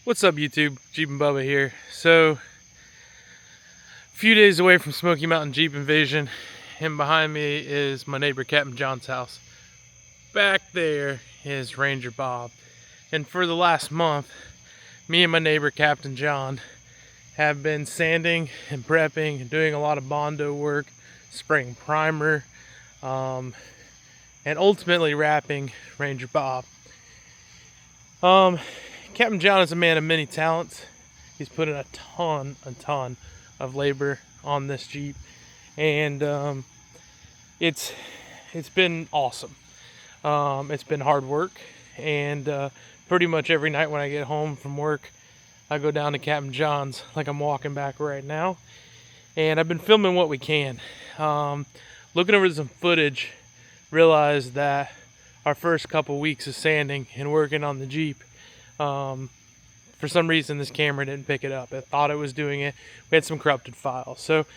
What's up, YouTube? Jeep and Bubba here. So, a few days away from Smoky Mountain Jeep Invasion, and behind me is my neighbor Captain John's house. Back there is Ranger Bob. And for the last month, me and my neighbor Captain John have been sanding and prepping and doing a lot of Bondo work, spraying primer, and ultimately wrapping Ranger Bob. Captain John is a man of many talents. He's put in a ton of labor on this Jeep, and it's been awesome. It's been hard work, and pretty much every night when I get home from work, I go down to Captain John's, like I'm walking back right now, and I've been filming what we can. Looking over some footage, realized that our first couple weeks of sanding and working on the Jeep, for some reason this camera didn't pick it up. It thought it was doing it. We had some corrupted files. So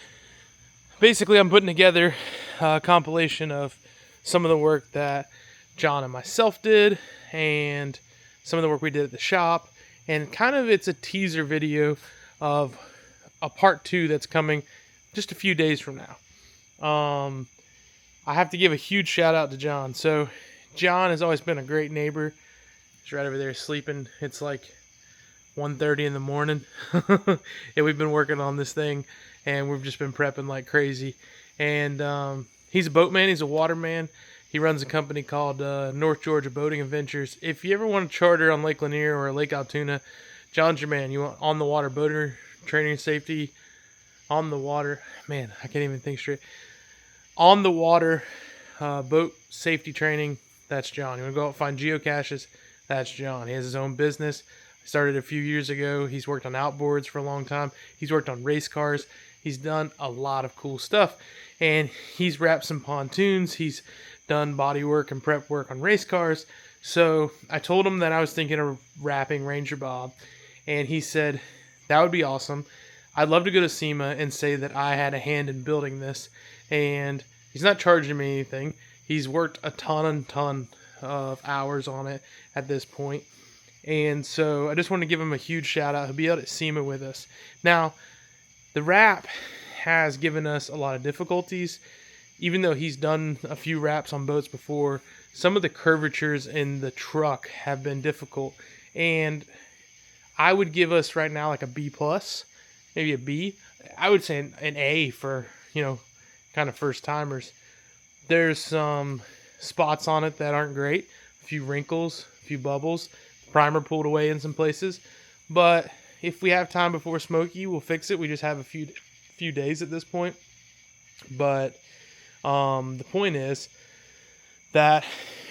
basically I'm putting together a compilation of some of the work that John and myself did and some of the work we did at the shop, and kind of it's a teaser video of a part 2 that's coming just a few days from now. I have to give a huge shout out to John. So John has always been a great neighbor. He's right over there sleeping. It's like 1:30 in the morning. Yeah, we've been working on this thing, and we've just been prepping like crazy. And he's a boatman. He's a waterman. He runs a company called North Georgia Boating Adventures. If you ever want to charter on Lake Lanier or Lake Altoona, John's your man. You want on the water boater training safety, on the water. Man, I can't even think straight. On the water boat safety training. That's John. You want to go out and find geocaches? That's John. He has his own business. Started a few years ago. He's worked on outboards for a long time. He's worked on race cars. He's done a lot of cool stuff. And he's wrapped some pontoons. He's done body work and prep work on race cars. So I told him that I was thinking of wrapping Ranger Bob. And he said, that would be awesome. I'd love to go to SEMA and say that I had a hand in building this. And he's not charging me anything. He's worked a ton of hours on it at this point. And so I just want to give him a huge shout out. He'll be out at SEMA with us. Now, the wrap has given us a lot of difficulties. Even though he's done a few wraps on boats before, some of the curvatures in the truck have been difficult. And I would give us right now like a B+, maybe a B. I would say an A for, kind of first timers. There's some spots on it that aren't great. A few wrinkles, a few bubbles. Primer pulled away in some places, but if we have time before Smoky, we'll fix it. We just have a few days at this point. But the point is that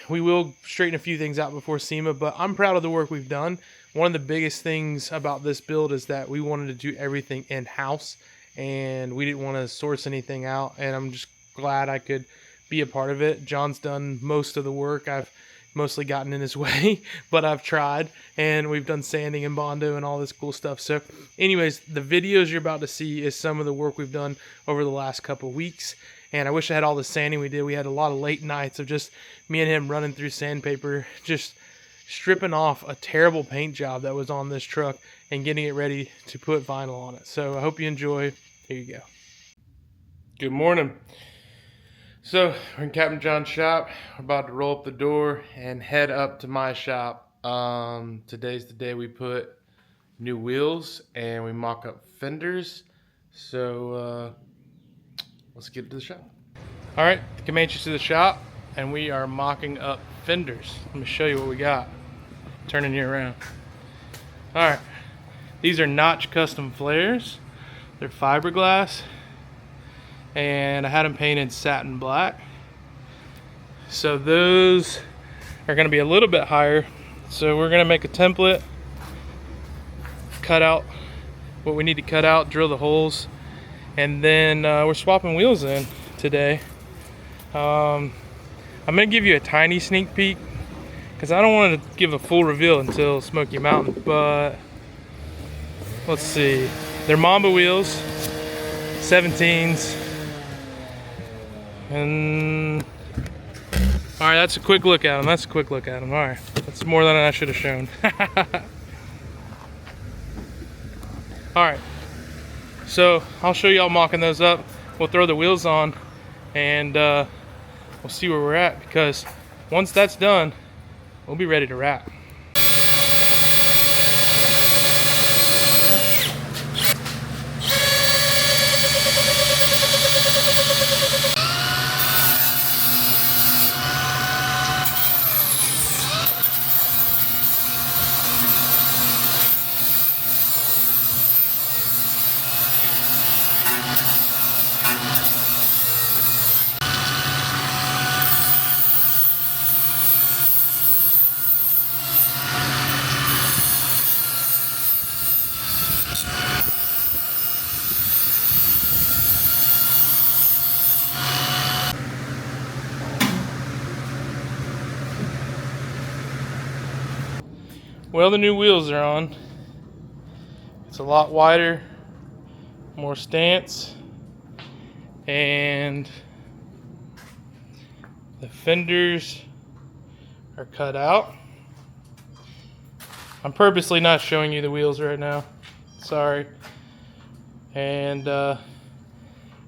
we will straighten a few things out before SEMA, but I'm proud of the work we've done. One of the biggest things about this build is that we wanted to do everything in-house, and we didn't want to source anything out, and I'm just glad I could be a part of it. John's done most of the work. I've mostly gotten in his way, but I've tried, and we've done sanding and Bondo and all this cool stuff. So anyways, the videos you're about to see is some of the work we've done over the last couple of weeks. And I wish I had all the sanding we did. We had a lot of late nights of just me and him running through sandpaper, just stripping off a terrible paint job that was on this truck and getting it ready to put vinyl on it. So I hope you enjoy. Here you go. Good morning. So we're in Captain John's shop. We're about to roll up the door and head up to my shop. Today's the day we put new wheels and we mock up fenders. So let's get to the shop. All right, the Comanche's to the shop, and we are mocking up fenders. Let me show you what we got. Turning you around. All right, these are Notch custom flares. They're fiberglass. And I had them painted satin black. So those are going to be a little bit higher. So we're going to make a template, cut out what we need to cut out, drill the holes, and then we're swapping wheels in today. I'm going to give you a tiny sneak peek because I don't want to give a full reveal until Smoky Mountain, but let's see. They're Mamba wheels, 17s. And all right, that's a quick look at them. All right, that's more than I should have shown. All right, so I'll show y'all mocking those up. We'll throw the wheels on, and we'll see where we're at, because once that's done, we'll be ready to wrap. Well, the new wheels are on. It's a lot wider, more stance, and the fenders are cut out. I'm purposely not showing you the wheels right now. Sorry. And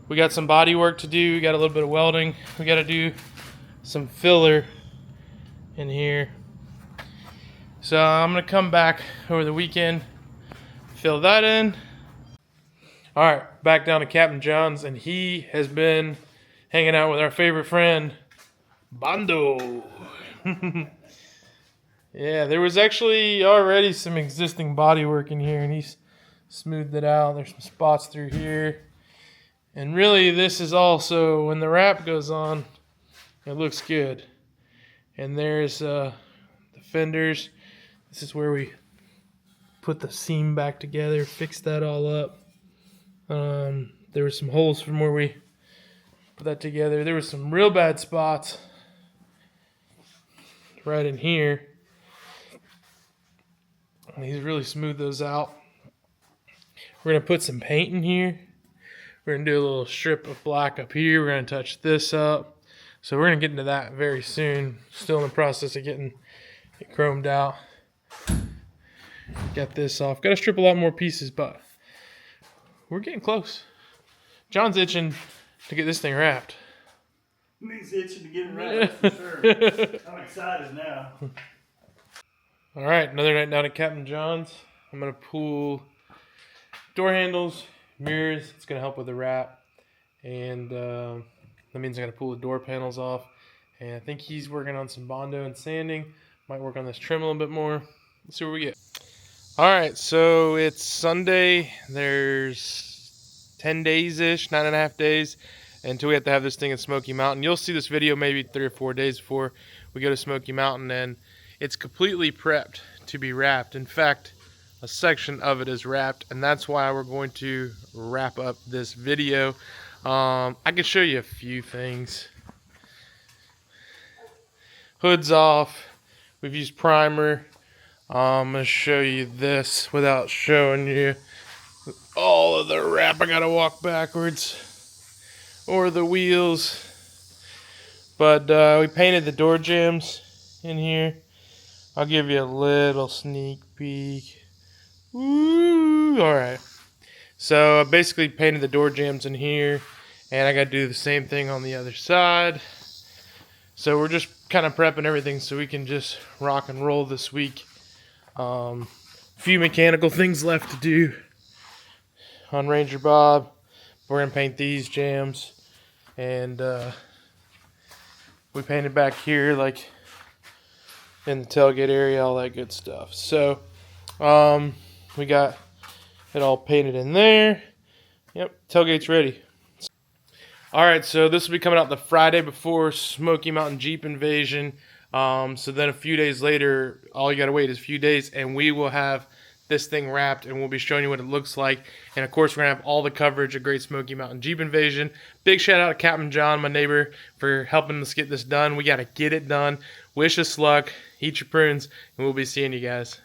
we got some body work to do. We got a little bit of welding. We got to do some filler in here. So I'm going to come back over the weekend, fill that in. All right, back down to Captain John's, and he has been hanging out with our favorite friend, Bondo. Yeah, there was actually already some existing body work in here, and he's smoothed it out. There's some spots through here. And really, this is also, when the wrap goes on, it looks good. And there's the fenders. This is where we put the seam back together, fix that all up. There were some holes from where we put that together. There were some real bad spots right in here. And he's really smoothed those out. We're going to put some paint in here. We're going to do a little strip of black up here. We're going to touch this up. So we're going to get into that very soon. Still in the process of getting it chromed out. Got this off. Got to strip a lot more pieces, but we're getting close. John's itching to get this thing wrapped. Me's itching to get it wrapped, for sure. I'm excited now. All right, another night down at Captain John's. I'm going to pull door handles, mirrors. It's going to help with the wrap. And that means I got to pull the door panels off. And I think he's working on some Bondo and sanding. Might work on this trim a little bit more. Let's see where we get. All right, so it's Sunday. There's 10 days-ish, 9.5 days, until we have to have this thing at Smoky Mountain. You'll see this video maybe 3 or 4 days before we go to Smoky Mountain, and it's completely prepped to be wrapped. In fact, a section of it is wrapped, and that's why we're going to wrap up this video. I can show you a few things. Hood's off. We've used primer. I'm going to show you this without showing you all of the wrap. I got to walk backwards. Or the wheels. But we painted the door jambs in here. I'll give you a little sneak peek. Woo! Alright. So I basically painted the door jambs in here. And I got to do the same thing on the other side. So we're just kind of prepping everything so we can just rock and roll this week. Few mechanical things left to do on Ranger Bob. We're going to paint these jams. And we painted back here, like in the tailgate area, all that good stuff. So we got it all painted in there. Yep, tailgate's ready. Alright, so this will be coming out the Friday before Smoky Mountain Jeep Invasion. So then a few days later, all you gotta wait is a few days, and we will have this thing wrapped, and we'll be showing you what it looks like. And of course, we're gonna have all the coverage of Great Smoky Mountain Jeep Invasion. Big shout out to Captain John, my neighbor, for helping us get this done. We gotta get it done. Wish us luck, eat your prunes, and we'll be seeing you guys.